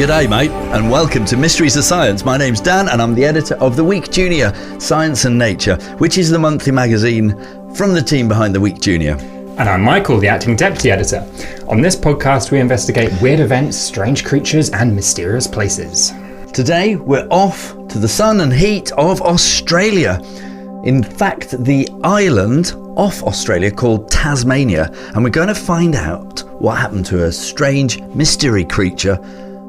G'day mate, and welcome to Mysteries of Science. My name's Dan and I'm the editor of The Week Junior, Science and Nature, which is the monthly magazine from the team behind The Week Junior. And I'm Michael, the acting deputy editor. On this podcast we investigate weird events, strange creatures and mysterious places. Today we're off to the sun and heat of Australia. In fact, the island off Australia called Tasmania, and we're going to find out what happened to a strange mystery creature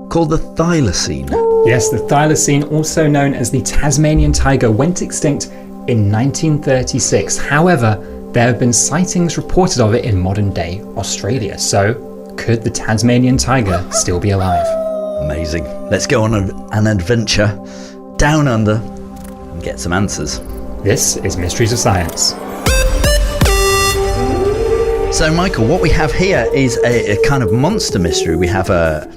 called the thylacine. Yes, the thylacine, also known as the Tasmanian tiger, went extinct in 1936. However, there have been sightings reported of it in modern day Australia. So, could the Tasmanian tiger still be alive? Amazing. Let's go on an adventure down under and get some answers. This is Mysteries of Science. So, Michael, what we have here is a kind of monster mystery. We have a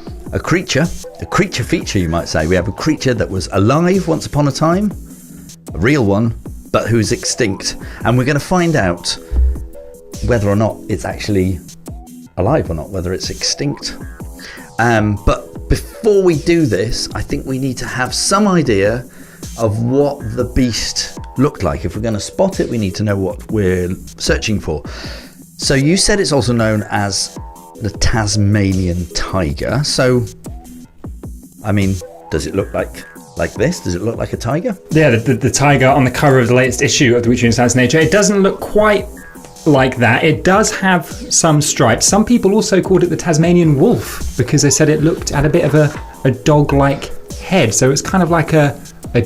creature feature, you might say. We have a creature that was alive once upon a time, a real one, but who's extinct. And we're going to find out whether or not it's actually alive or not, whether it's extinct. But before we do this, I think we need to have some idea of what the beast looked like. If we're going to spot it, we need to know what we're searching for. So you said it's also known as the Tasmanian tiger. So, I mean, does it look like this? Does it look like a tiger? Yeah, the tiger on the cover of the latest issue of the Week Junior Science and Nature. It doesn't look quite like that. It does have some stripes. Some people also called it the Tasmanian wolf because they said it looked at a bit of a dog-like head. So it's kind of like a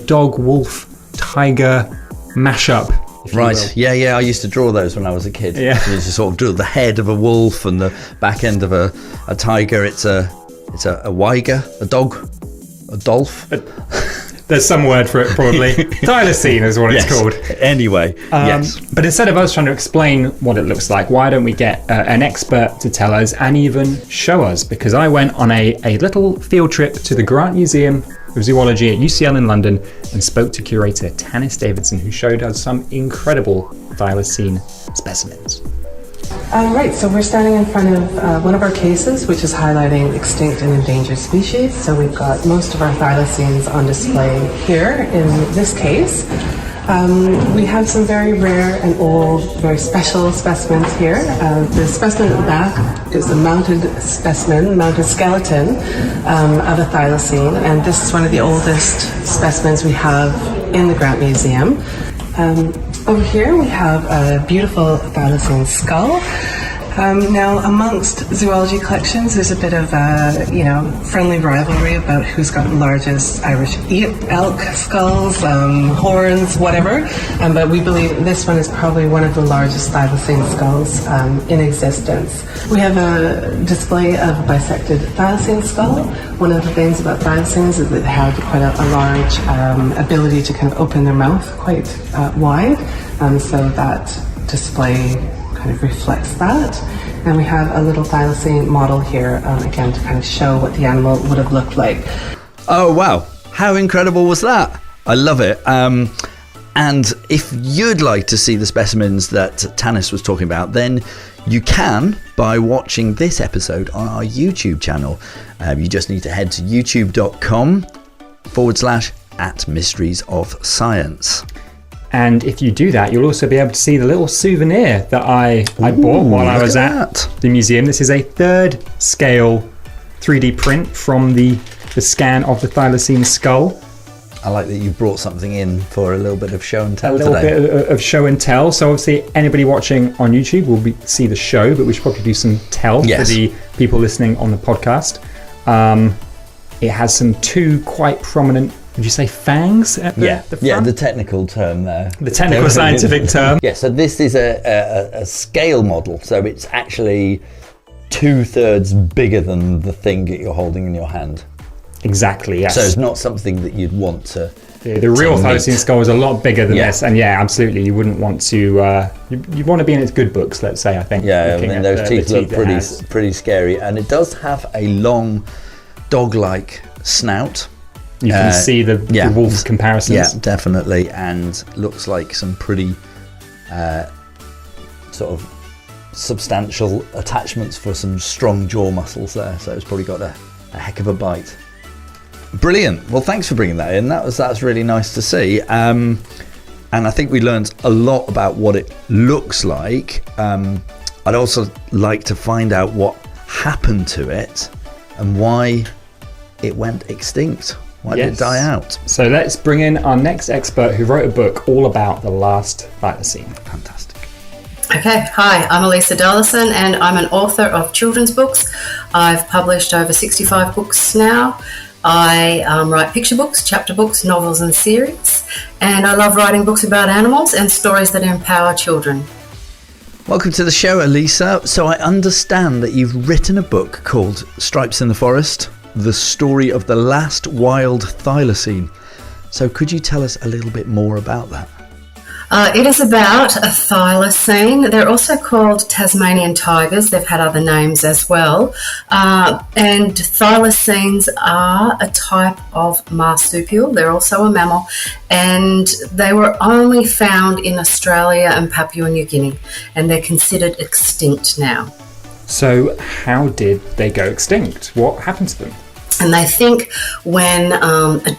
dog-wolf-tiger mashup. Right, yeah, I used to draw those when I was a kid. Yeah. You used to sort of draw the head of a wolf and the back end of a tiger. It's a wiger, a dog, a dolph. There's some word for it, probably. Thylacine is what it's called. Anyway, yes. But instead of us trying to explain what it looks like, why don't we get an expert to tell us and even show us? Because I went on a little field trip to the Grant Museum of Zoology at UCL in London and spoke to curator Tanis Davidson, who showed us some incredible thylacine specimens. Right, so we're standing in front of one of our cases, which is highlighting extinct and endangered species. So we've got most of our thylacines on display here in this case. We have some very rare and old, very special specimens here. The specimen at the back is a mounted skeleton of a thylacine, and this is one of the oldest specimens we have in the Grant Museum. Over here we have a beautiful thylacine skull. Now, amongst zoology collections, there's a bit of friendly rivalry about who's got the largest Irish elk skulls, horns, whatever. But we believe this one is probably one of the largest thylacine skulls in existence. We have a display of a bisected thylacine skull. One of the things about thylacines is that they have quite a large ability to kind of open their mouth quite wide. So that display kind of reflects that. And we have a little thylacine model here, again, to kind of show what the animal would have looked like. Oh, wow. How incredible was that? I love it. And if you'd like to see the specimens that Tanis was talking about, then you can by watching this episode on our YouTube channel. You just need to head to youtube.com/@Mysteries of Science. And if you do that, you'll also be able to see the little souvenir that I bought while I was at the museum. This is a 3rd scale 3D print from the scan of the thylacine skull. I like that you brought something in for a little bit of show and tell today. A little bit of show and tell. So obviously anybody watching on YouTube will see the show, but we should probably do some tell for the people listening on the podcast. It has some 2 quite prominent, would you say fangs at the front? Yeah, the technical term there. The technical scientific term. Yeah, so this is a scale model. So it's actually 2/3 bigger than the thing that you're holding in your hand. Exactly, yes. So it's not something that you'd want to... The real thylacine skull is a lot bigger than this. And yeah, absolutely, you wouldn't want to... you want to be in its good books, let's say, I think. Yeah, I mean, those teeth look pretty scary. And it does have a long dog-like snout. You can see the wolf comparisons. Yeah, definitely, and looks like some pretty sort of substantial attachments for some strong jaw muscles there. So it's probably got a heck of a bite. Brilliant. Well, thanks for bringing that in. That's really nice to see. And I think we learned a lot about what it looks like. I'd also like to find out what happened to it and why it went extinct. Why did it die out? So let's bring in our next expert who wrote a book all about the last thylacine. Fantastic. Okay, hi, I'm Elisa Darlison and I'm an author of children's books. I've published over 65 books now. I write picture books, chapter books, novels and series, and I love writing books about animals and stories that empower children. Welcome to the show, Elisa. So I understand that you've written a book called Stripes in the Forest, the story of the last wild thylacine. So could you tell us a little bit more about that? It is about a thylacine. They're also called Tasmanian tigers. They've had other names as well. And thylacines are a type of marsupial. They're also a mammal. And they were only found in Australia and Papua New Guinea. And they're considered extinct now. So how did they go extinct? What happened to them? And they think when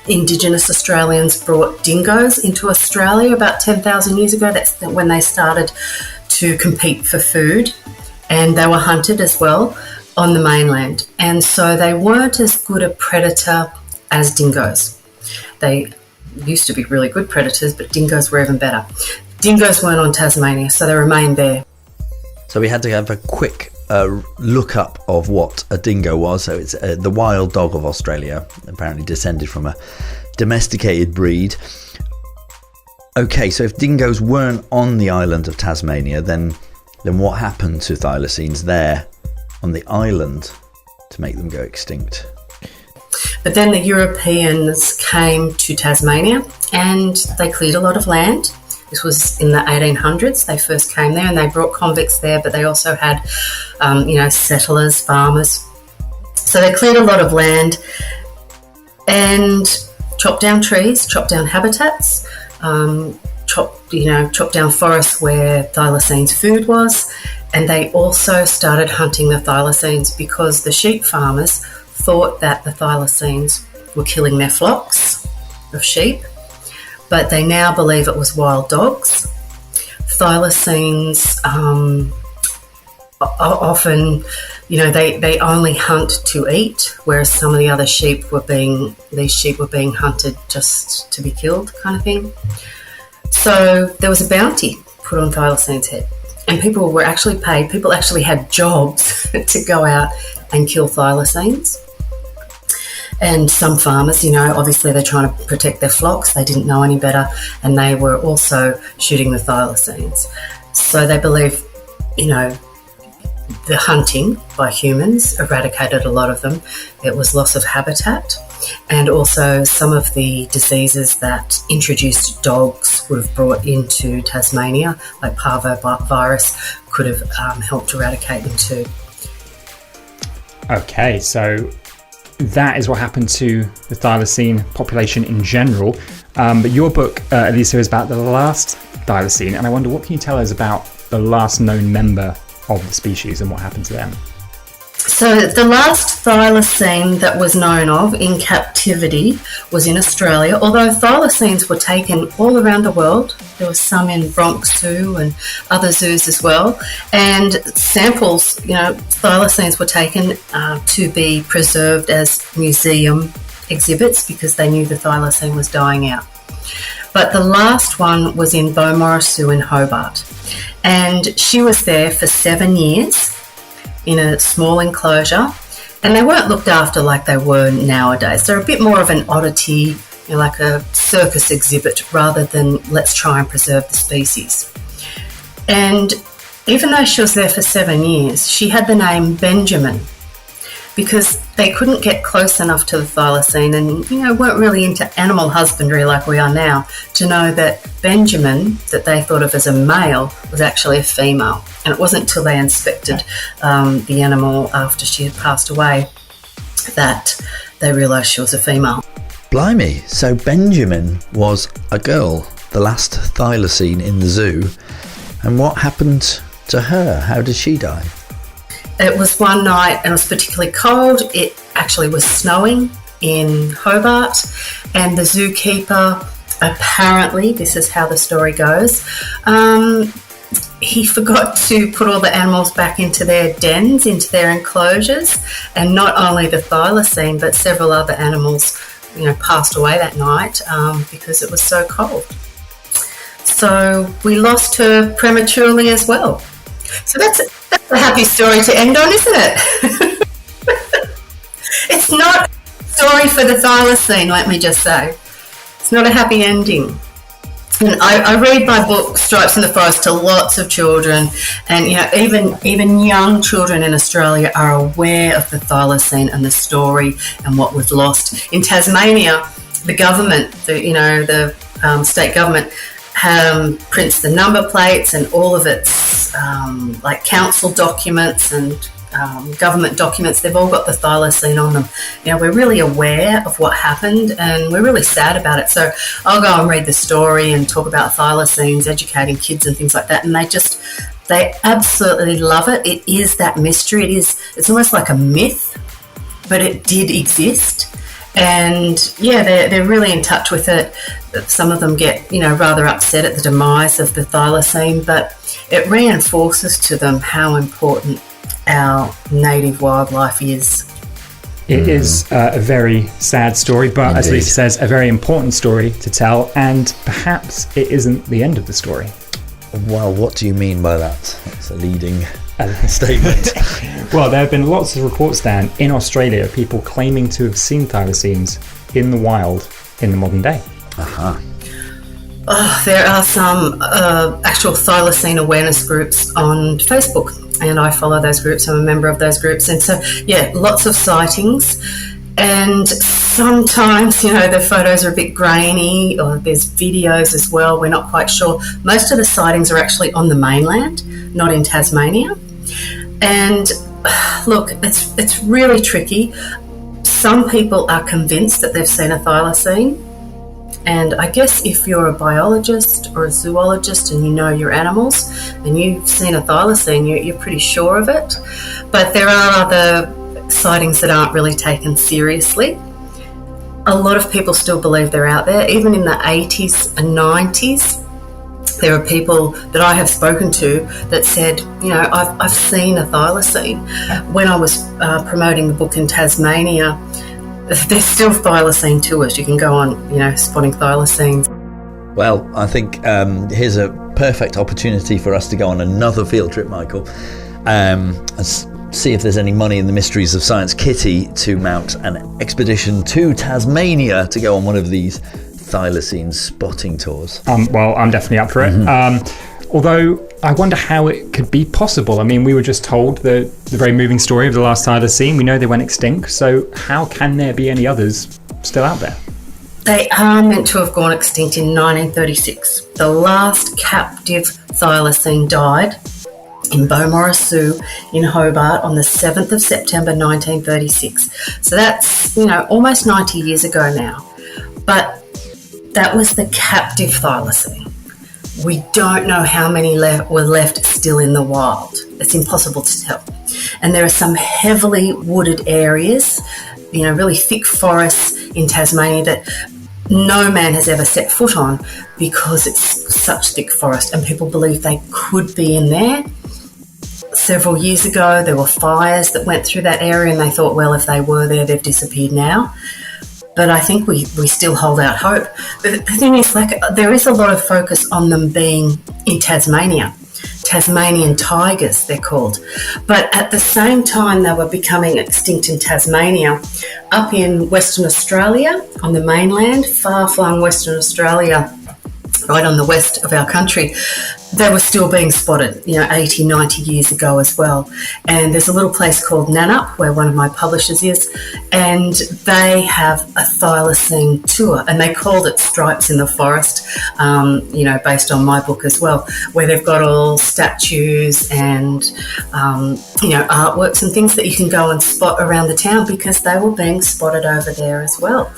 Indigenous Australians brought dingoes into Australia about 10,000 years ago, that's when they started to compete for food, and they were hunted as well on the mainland. And so they weren't as good a predator as dingoes. They used to be really good predators, but dingoes were even better. Dingoes weren't on Tasmania, so they remained there. So we had to have a quick look up of what a dingo was. So it's the wild dog of Australia, apparently descended from a domesticated breed. Okay, so if dingoes weren't on the island of Tasmania, then what happened to thylacines there on the island to make them go extinct? But then the Europeans came to Tasmania and they cleared a lot of land. This was in the 1800s. They first came there and they brought convicts there, but they also had, settlers, farmers. So they cleared a lot of land and chopped down trees, chopped down habitats, chopped down forests where thylacines' food was. And they also started hunting the thylacines because the sheep farmers thought that the thylacines were killing their flocks of sheep. But they now believe it was wild dogs. Thylacines often, they only hunt to eat, whereas some of the other sheep were being hunted just to be killed, kind of thing. So there was a bounty put on thylacines' head, and people were actually paid. People actually had jobs to go out and kill thylacines. And some farmers, obviously they're trying to protect their flocks. They didn't know any better, and they were also shooting the thylacines. So they believe, the hunting by humans eradicated a lot of them. It was loss of habitat, and also some of the diseases that introduced dogs would have brought into Tasmania, like parvovirus, could have helped eradicate them too. Okay, so that is what happened to the thylacine population in general. But your book, Elisa, is about the last thylacine, and I wonder, what can you tell us about the last known member of the species and what happened to them? So the last thylacine that was known of in captivity was in Australia, although thylacines were taken all around the world. There were some in Bronx Zoo and other zoos as well. And samples, thylacines were taken to be preserved as museum exhibits because they knew the thylacine was dying out. But the last one was in Beaumaris Zoo in Hobart. And she was there for 7 years in a small enclosure, and they weren't looked after like they were nowadays. They're a bit more of an oddity, like a circus exhibit, rather than let's try and preserve the species. And even though she was there for 7 years, she had the name Benjamin because they couldn't get close enough to the thylacine and, weren't really into animal husbandry like we are now to know that Benjamin, that they thought of as a male, was actually a female. And it wasn't until they inspected the animal after she had passed away that they realised she was a female. Blimey, so Benjamin was a girl, the last thylacine in the zoo. And what happened to her? How did she die? It was one night and it was particularly cold. It actually was snowing in Hobart, and the zookeeper, apparently, this is how the story goes, he forgot to put all the animals back into their dens, into their enclosures, and not only the thylacine, but several other animals, passed away that night because it was so cold. So we lost her prematurely as well. So that's a happy story to end on, isn't it? It's not a story for the thylacine, let me just say. It's not a happy ending. And I read my book, Stripes in the Forest, to lots of children, and even young children in Australia are aware of the thylacine and the story and what was lost. In Tasmania, the government, the state government, prints the number plates and all of its like council documents and government documents. They've all got the thylacine on them. We're really aware of what happened, and we're really sad about it. So I'll go and read the story and talk about thylacines, educating kids and things like that, and they absolutely love it. It is that mystery. It's almost like a myth, but it did exist. And they're really in touch with it. Some of them get rather upset at the demise of the thylacine, but it reinforces to them how important our native wildlife is. It is a very sad story, but Indeed. as Lisa says, a very important story to tell, and perhaps it isn't the end of the story. Well, what do you mean by that? That's a leading statement. Well, there have been lots of reports, Dan, in Australia, of people claiming to have seen thylacines in the wild in the modern day. Uh-huh. There are some actual thylacine awareness groups on Facebook, and I follow those groups. I'm a member of those groups. And so, lots of sightings. And sometimes, the photos are a bit grainy, or there's videos as well. We're not quite sure. Most of the sightings are actually on the mainland, not in Tasmania. And look, it's really tricky. Some people are convinced that they've seen a thylacine. And I guess if you're a biologist or a zoologist and you know your animals and you've seen a thylacine, you're pretty sure of it. But there are other sightings that aren't really taken seriously. A lot of people still believe they're out there. Even in the 80s and 90s, there are people that I have spoken to that said, I've seen a thylacine. When I was promoting the book in Tasmania, there's still thylacine tours. You can go on, spotting thylacines. Well, I think here's a perfect opportunity for us to go on another field trip, Michael, and see if there's any money in the Mysteries of Science kitty to mount an expedition to Tasmania to go on one of these thylacine spotting tours. Well, I'm definitely up for it. Although I wonder how it could be possible. I mean, we were just told the very moving story of the last thylacine. We know they went extinct, so how can there be any others still out there? They are meant to have gone extinct in 1936. The last captive thylacine died in Beaumaris Zoo in Hobart on the 7th of September 1936. So that's, almost 90 years ago now. But that was the captive thylacine. We don't know how many were left still in the wild. It's impossible to tell. And there are some heavily wooded areas, really thick forests in Tasmania that no man has ever set foot on because it's such thick forest, and people believe they could be in there. Several years ago, there were fires that went through that area, and they thought, well, if they were there, they've disappeared now. But I think we still hold out hope. But the thing is, there is a lot of focus on them being in Tasmania. Tasmanian tigers, they're called. But at the same time they were becoming extinct in Tasmania, up in Western Australia, on the mainland, far-flung Western Australia, right on the west of our country, they were still being spotted, 80, 90 years ago as well. And there's a little place called Nannup where one of my publishers is, and they have a thylacine tour, and they called it Stripes in the Forest, based on my book as well, where they've got all statues and, artworks and things that you can go and spot around the town, because they were being spotted over there as well,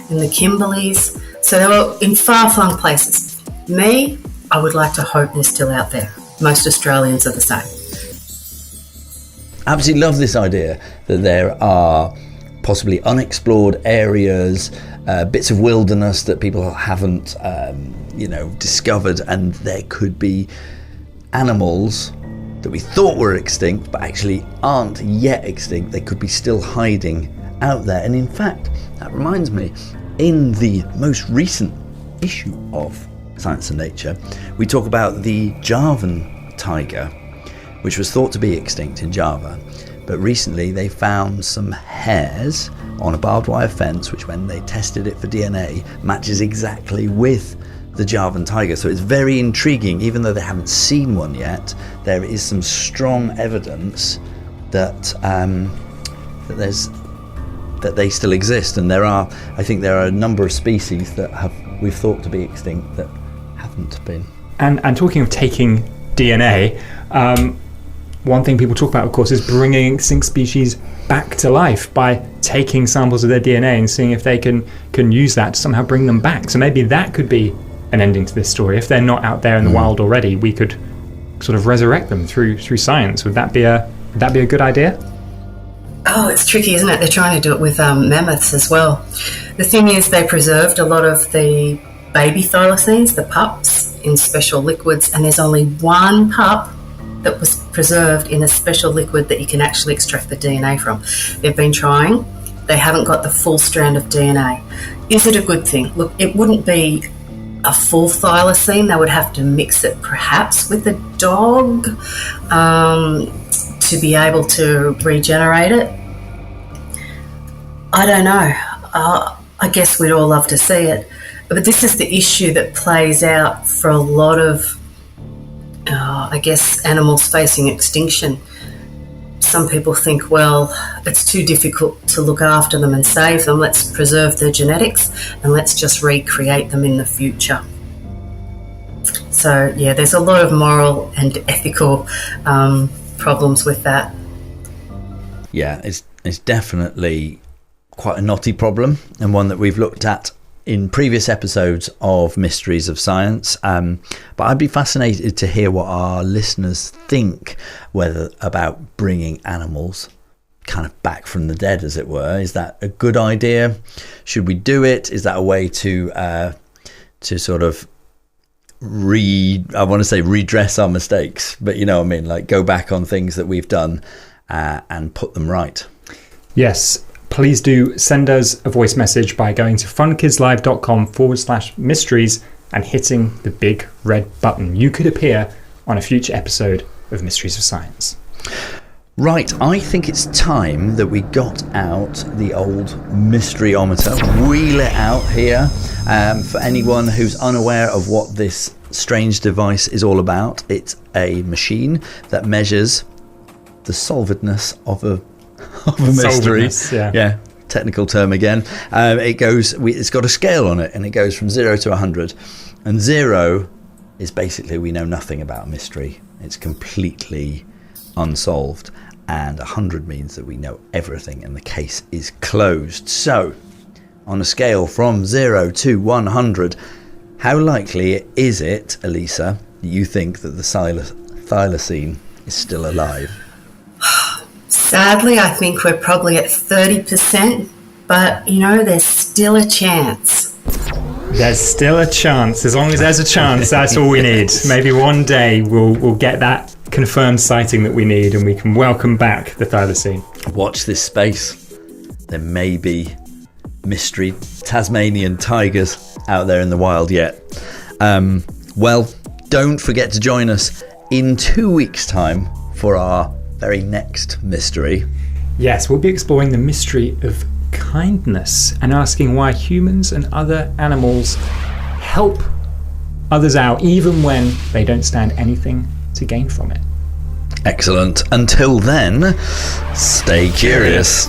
in the Kimberleys. So they were in far-flung places. I would like to hope they're still out there. Most Australians are the same. Absolutely love this idea that there are possibly unexplored areas, bits of wilderness that people haven't, discovered, and there could be animals that we thought were extinct but actually aren't yet extinct. They could be still hiding out there. And in fact, that reminds me, in the most recent issue of Science and Nature, we talk about the Javan tiger, which was thought to be extinct in Java. But recently they found some hairs on a barbed wire fence, which when they tested it for DNA, matches exactly with the Javan tiger. So it's very intriguing. Even though they haven't seen one yet, there is some strong evidence that that they still exist. And I think there are a number of species that we've thought to be extinct that haven't been. And talking of taking DNA, one thing people talk about, of course, is bringing extinct species back to life by taking samples of their DNA and seeing if they can use that to somehow bring them back. So maybe that could be an ending to this story. If they're not out there in the wild already, we could sort of resurrect them through science. Would that be a good idea? Oh, it's tricky, isn't it? They're trying to do it with mammoths as well. The thing is, they preserved a lot of the baby thylacines, the pups, in special liquids, and there's only one pup that was preserved in a special liquid that you can actually extract the DNA from. They've been trying. They haven't got the full strand of DNA. Is it a good thing? Look, it wouldn't be a full thylacine. They would have to mix it perhaps with a dog to be able to regenerate it. I don't know. I guess we'd all love to see it. But this is the issue that plays out for a lot of animals facing extinction. Some people think, well, it's too difficult to look after them and save them. Let's preserve their genetics and let's just recreate them in the future. So, yeah, there's a lot of moral and ethical problems with that. Yeah, it's definitely quite a knotty problem, and one that we've looked at in previous episodes of Mysteries of Science, but I'd be fascinated to hear what our listeners think about bringing animals kind of back from the dead, as it were. Is that a good idea? Should we do it? Is that a way to sort of redress our mistakes, but you know what I mean, like go back on things that we've done and put them right? Yes. Please do send us a voice message by going to funkidslive.com/mysteries and hitting the big red button. You could appear on a future episode of Mysteries of Science. Right, I think it's time that we got out the old mysteryometer, wheel it out here. For anyone who's unaware of what this strange device is all about, it's a machine that measures the solvedness of a mystery. Yeah, technical term again. It's got a scale on it, and it goes from 0 to 100. And 0 is basically we know nothing about a mystery. It's completely unsolved. And 100 means that we know everything and the case is closed. So, on a scale from 0 to 100, how likely is it, Elisa, you think that the thylacine is still alive? Sadly, I think we're probably at 30%, but, there's still a chance. There's still a chance. As long as there's a chance, that's all we need. Maybe one day we'll get that confirmed sighting that we need and we can welcome back the thylacine. Watch this space. There may be mystery Tasmanian tigers out there in the wild yet. Well, don't forget to join us in 2 weeks' time for our very next mystery. Yes, we'll be exploring the mystery of kindness and asking why humans and other animals help others out even when they don't stand anything to gain from it. Excellent. Until then, stay curious.